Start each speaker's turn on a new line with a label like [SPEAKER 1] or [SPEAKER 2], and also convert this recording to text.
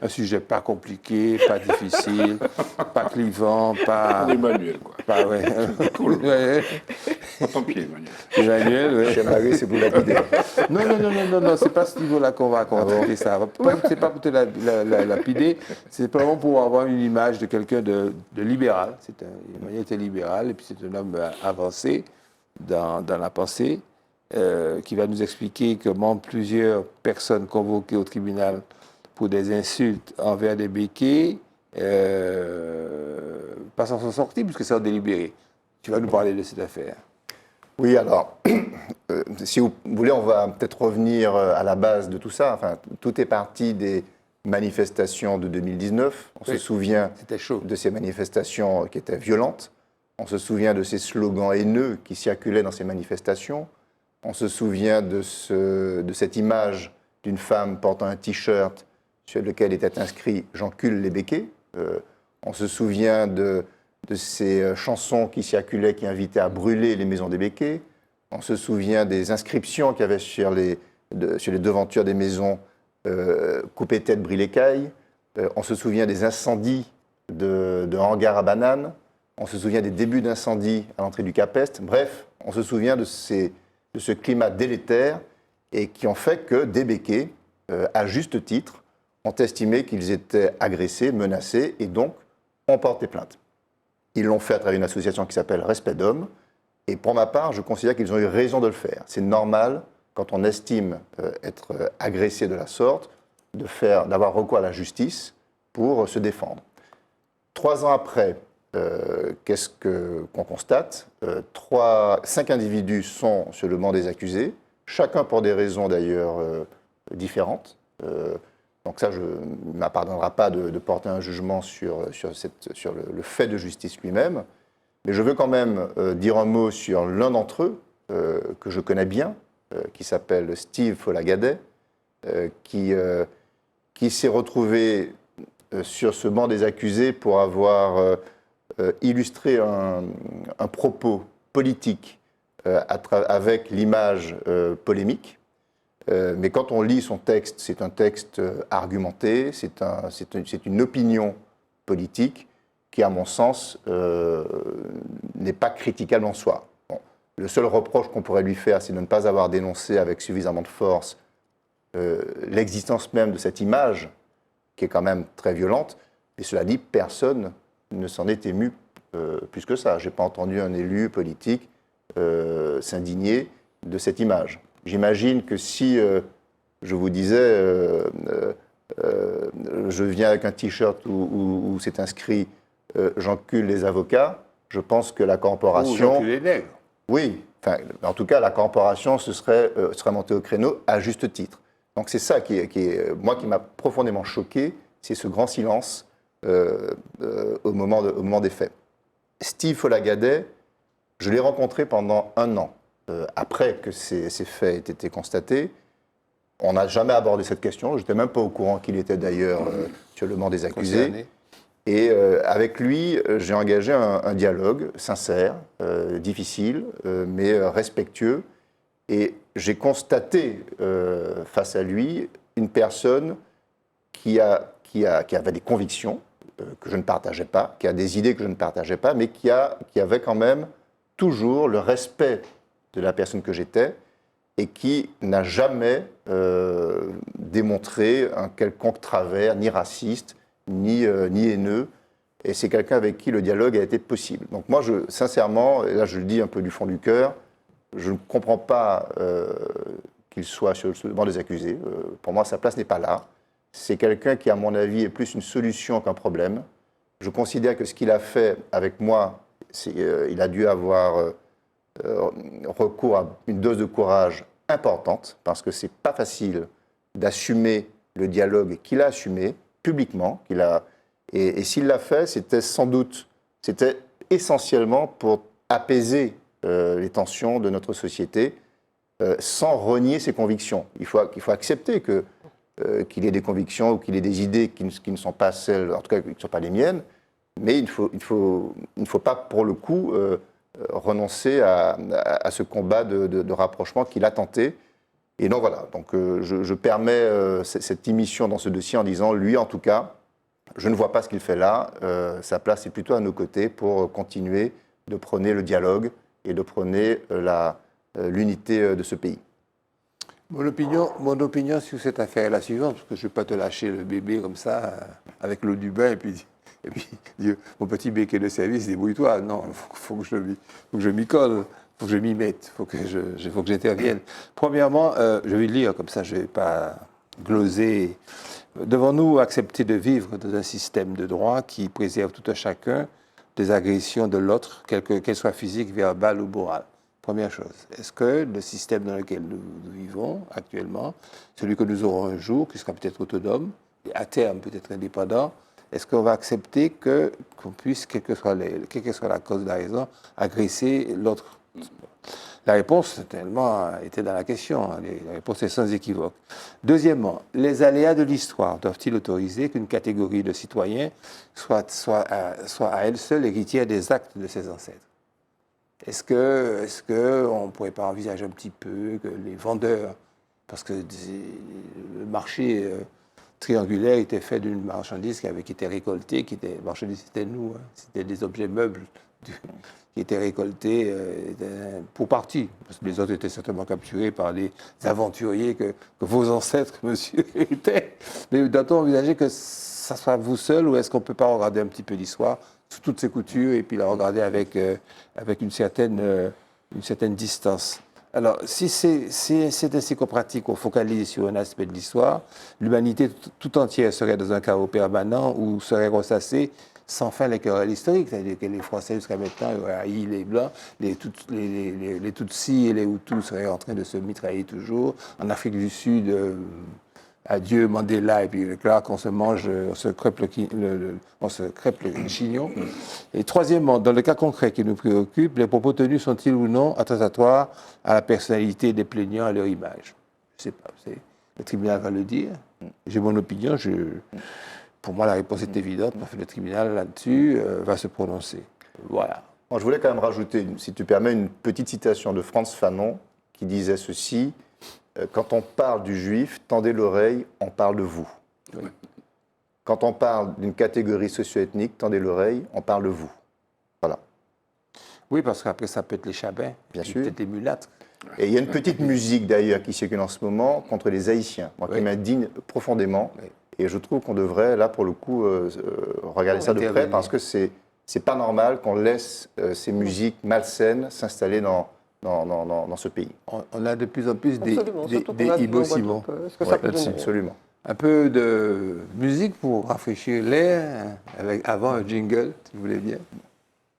[SPEAKER 1] Un sujet pas compliqué, pas difficile, pas clivant, pas...
[SPEAKER 2] On est Emmanuel, quoi.
[SPEAKER 1] pas ouais.
[SPEAKER 2] Cool.
[SPEAKER 1] Ouais.
[SPEAKER 2] Pas ton pied, Emmanuel.
[SPEAKER 1] Emmanuel, ouais.
[SPEAKER 3] Cher Marie, c'est vous lapider.
[SPEAKER 1] Non, non, non, non, non, non, c'est pas ce niveau-là qu'on va
[SPEAKER 3] Ah bon?
[SPEAKER 1] traiter ça. C'est pas pour te lapider, c'est vraiment pour avoir une image de quelqu'un de libéral. Emmanuel était libéral, et puis c'est un homme avancé dans la pensée, qui va nous expliquer comment plusieurs personnes convoquées au tribunal pour des insultes envers des béquets pas s'en sont sortis, puisque c'est en délibéré. Tu vas nous parler de cette affaire.
[SPEAKER 3] Oui, alors, si vous voulez, on va peut-être revenir à la base de tout ça. Enfin, tout est parti des manifestations de 2019. On se souvient
[SPEAKER 1] C'était chaud.
[SPEAKER 3] de ces manifestations qui étaient violentes. On se souvient de ces slogans haineux qui circulaient dans ces manifestations. On se souvient de cette image d'une femme portant un t-shirt sur lequel était inscrit « J'encule les béquets ». On se souvient de ces chansons qui circulaient, qui invitaient à brûler les maisons des béquets. On se souvient des inscriptions qu'il y avait sur les devantures des maisons coupez tête, brûlez écailles. On se souvient des incendies de hangars à bananes. On se souvient des débuts d'incendies à l'entrée du Cap Est. Bref, on se souvient de ce climat délétère et qui ont fait que des béquets, à juste titre, ont estimé qu'ils étaient agressés, menacés et donc ont porté plainte. Ils l'ont fait à travers une association qui s'appelle Respect d'Homme. Et pour ma part, je considère qu'ils ont eu raison de le faire. C'est normal, quand on estime être agressé de la sorte, d'avoir recours à la justice pour se défendre. 3 ans après, qu'est-ce qu'on constate 5 individus sont sur le banc des accusés, chacun pour des raisons d'ailleurs différentes. Donc ça, il ne m'appartiendra pas de porter un jugement sur le fait de justice lui-même. Mais je veux quand même dire un mot sur l'un d'entre eux, que je connais bien, qui s'appelle Steve Folagadet, qui s'est retrouvé sur ce banc des accusés pour avoir illustré un propos politique avec l'image polémique. Mais quand on lit son texte, c'est un texte argumenté, c'est une opinion politique qui, à mon sens, n'est pas critiquable en soi. Bon. Le seul reproche qu'on pourrait lui faire, c'est de ne pas avoir dénoncé avec suffisamment de force l'existence même de cette image, qui est quand même très violente. Et cela dit, personne ne s'en est ému plus que ça. Je n'ai pas entendu un élu politique s'indigner de cette image. J'imagine que si je vous disais, je viens avec un t-shirt où c'est inscrit j'encule les avocats, je pense que la corporation...
[SPEAKER 1] Ou j'encule les nègres.
[SPEAKER 3] Oui, enfin, en tout cas, la corporation serait montée au créneau à juste titre. Donc c'est ça moi, qui m'a profondément choqué, c'est ce grand silence au moment des faits. Steve Folagadet, je l'ai rencontré pendant 1 an. Après que ces faits aient été constatés, on n'a jamais abordé cette question. Je n'étais même pas au courant qu'il était d'ailleurs sur le banc des accusés.
[SPEAKER 1] Concerné.
[SPEAKER 3] Et avec lui, j'ai engagé un dialogue sincère, difficile, mais respectueux. Et j'ai constaté face à lui une personne qui avait des convictions que je ne partageais pas, qui a des idées que je ne partageais pas, mais qui avait quand même toujours le respect de la personne que j'étais et qui n'a jamais démontré un quelconque travers, ni raciste, ni haineux. Et c'est quelqu'un avec qui le dialogue a été possible. Donc moi, sincèrement, et là je le dis un peu du fond du cœur, je ne comprends pas qu'il soit sur le banc des accusés. Pour moi, sa place n'est pas là. C'est quelqu'un qui, à mon avis, est plus une solution qu'un problème. Je considère que ce qu'il a fait avec moi, il a dû avoir recours à une dose de courage importante, parce que ce n'est pas facile d'assumer le dialogue qu'il a assumé publiquement. Et s'il l'a fait, c'était essentiellement pour apaiser les tensions de notre société, sans renier ses convictions. Il faut accepter qu'il ait des convictions ou qu'il ait des idées qui ne sont pas celles, en tout cas qui ne sont pas les miennes, mais il ne faut pas, pour le coup, renoncer à ce combat de rapprochement qu'il a tenté. Et donc voilà, donc, je permets cette émission dans ce dossier en disant, lui en tout cas, je ne vois pas ce qu'il fait là, sa place est plutôt à nos côtés pour continuer de prôner le dialogue et de prôner l'unité de ce pays.
[SPEAKER 1] Mon opinion sur cette affaire est la suivante, parce que je ne vais pas te lâcher le bébé comme ça, avec l'eau du bain, et puis dire, mon petit béquet de service, débrouille-toi. Non, il faut que je m'y colle, il faut que je m'y mette, il faut que j'intervienne. Premièrement, je vais lire, comme ça je ne vais pas gloser. Devons-nous accepter de vivre dans un système de droit qui préserve tout un chacun des agressions de l'autre, qu'elles soient physiques, verbales ou morales? Première chose, est-ce que le système dans lequel nous vivons actuellement, celui que nous aurons un jour, qui sera peut-être autonome, et à terme peut-être indépendant, est-ce qu'on va accepter qu'on puisse, quelle que soit la cause de la raison, agresser l'autre? La réponse, tellement, était dans la question. La réponse est sans équivoque. Deuxièmement, les aléas de l'histoire doivent-ils autoriser qu'une catégorie de citoyens soit à elle seule héritière des actes de ses ancêtres? Est-ce qu'on ne pourrait pas envisager un petit peu que les vendeurs, parce que le marché triangulaire était fait d'une marchandise qui était récoltée, marchandise c'était nous, hein, c'était des objets meubles qui étaient récoltés pour partie, parce que les autres étaient certainement capturés par les aventuriers que vos ancêtres, monsieur, étaient. Mais doit-on envisager que ça soit vous seul, ou est-ce qu'on ne peut pas regarder un petit peu l'histoire sous toutes ses coutures et puis la regarder avec une certaine distance? Alors, si c'est ainsi qu'on pratique, on focalise sur un aspect de l'histoire, l'humanité tout entière serait dans un chaos permanent où serait ressassée sans fin les querelles historiques. C'est-à-dire que les Français, jusqu'à maintenant, auraient haï les Blancs, les Tutsis et les Hutus seraient en train de se mitrailler toujours. En Afrique du Sud, adieu Mandela, et puis là, qu'on se mange, on se crêpe le chignon. Et troisièmement, dans le cas concret qui nous préoccupe, les propos tenus sont-ils ou non attentatoires à la personnalité des plaignants, à leur image? Je ne sais pas, le tribunal va le dire. J'ai mon opinion, pour moi la réponse est évidente, parce que le tribunal là-dessus va se prononcer. Voilà.
[SPEAKER 3] Je voulais quand même rajouter, si tu permets, une petite citation de Frantz Fanon qui disait ceci: quand on parle du juif, tendez l'oreille, on parle de vous. Oui. Quand on parle d'une catégorie socio-ethnique, tendez l'oreille, on parle de vous. Voilà.
[SPEAKER 1] Oui, parce qu'après, ça peut être les Chabins,
[SPEAKER 3] bien sûr,
[SPEAKER 1] peut-être les mulâtres.
[SPEAKER 3] Et il y a une petite musique d'ailleurs qui circule en ce moment contre les Haïtiens, moi, qui m'indigne profondément. Oui. Et je trouve qu'on devrait, là, pour le coup, regarder ça de près, parce que c'est pas normal qu'on laisse ces musiques malsaines s'installer dans ce pays.
[SPEAKER 1] On a de plus en plus des Ibo Simon.
[SPEAKER 3] Absolument.
[SPEAKER 1] Un peu de musique pour rafraîchir l'air, avant un jingle, si vous voulez bien.